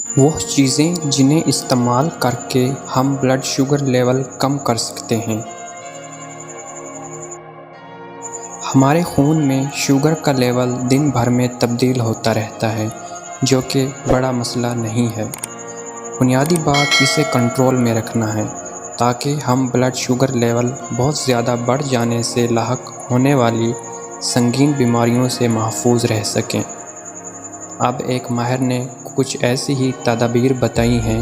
وہ چیزیں جنہیں استعمال کر کے ہم بلڈ شوگر لیول کم کر سکتے ہیں۔ ہمارے خون میں شوگر کا لیول دن بھر میں تبدیل ہوتا رہتا ہے، جو کہ بڑا مسئلہ نہیں ہے۔ بنیادی بات اسے کنٹرول میں رکھنا ہے تاکہ ہم بلڈ شوگر لیول بہت زیادہ بڑھ جانے سے لاحق ہونے والی سنگین بیماریوں سے محفوظ رہ سکیں۔ اب ایک ماہر نے کچھ ایسی ہی تدابیر بتائی ہیں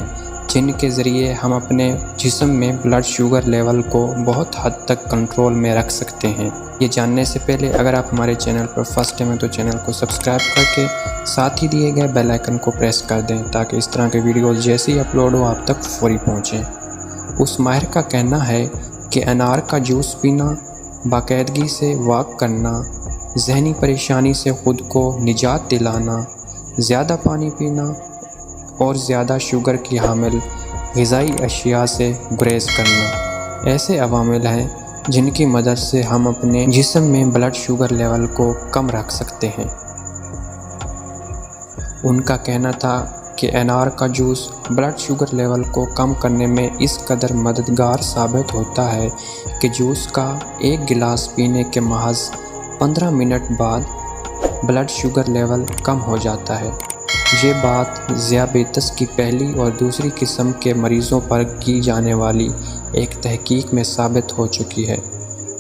جن کے ذریعے ہم اپنے جسم میں بلڈ شوگر لیول کو بہت حد تک کنٹرول میں رکھ سکتے ہیں۔ یہ جاننے سے پہلے اگر آپ ہمارے چینل پر فرسٹ ٹائم ہیں تو چینل کو سبسکرائب کر کے ساتھ ہی دیے گئے بیل آئیکن کو پریس کر دیں تاکہ اس طرح کے ویڈیوز جیسے ہی اپلوڈ ہو آپ تک فوری پہنچیں۔ اس ماہر کا کہنا ہے کہ انار کا جوس پینا، باقاعدگی سے واک کرنا، ذہنی پریشانی سے خود کو نجات دلانا، زیادہ پانی پینا اور زیادہ شوگر کی حامل غذائی اشیاء سے گریز کرنا ایسے عوامل ہیں جن کی مدد سے ہم اپنے جسم میں بلڈ شوگر لیول کو کم رکھ سکتے ہیں۔ ان کا کہنا تھا کہ انار کا جوس بلڈ شوگر لیول کو کم کرنے میں اس قدر مددگار ثابت ہوتا ہے کہ جوس کا ایک گلاس پینے کے محض 15 منٹ بعد بلڈ شوگر لیول کم ہو جاتا ہے۔ یہ بات ذیابیطس کی پہلی اور دوسری قسم کے مریضوں پر کی جانے والی ایک تحقیق میں ثابت ہو چکی ہے۔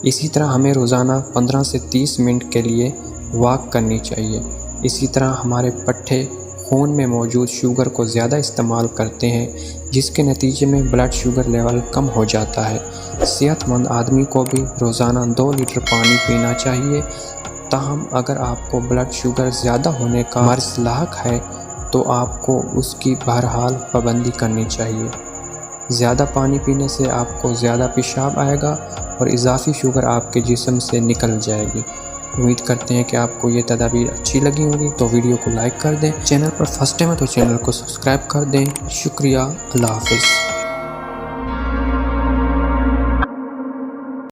اسی طرح ہمیں روزانہ 15 سے 30 منٹ کے لیے واک کرنی چاہیے۔ اسی طرح ہمارے پٹھے خون میں موجود شوگر کو زیادہ استعمال کرتے ہیں، جس کے نتیجے میں بلڈ شوگر لیول کم ہو جاتا ہے۔ صحت مند آدمی کو بھی روزانہ 2 لیٹر پانی پینا چاہیے۔ تاہم اگر آپ کو بلڈ شوگر زیادہ ہونے کا مرض لاحق ہے تو آپ کو اس کی بہرحال پابندی کرنی چاہیے۔ زیادہ پانی پینے سے آپ کو زیادہ پیشاب آئے گا اور اضافی شوگر آپ کے جسم سے نکل جائے گی۔ امید کرتے ہیں کہ آپ کو یہ تدابیر اچھی لگی ہوں گی، تو ویڈیو کو لائک کر دیں۔ چینل پر فرسٹ ٹائم ہے تو چینل کو سبسکرائب کر دیں۔ شکریہ، اللہ حافظ۔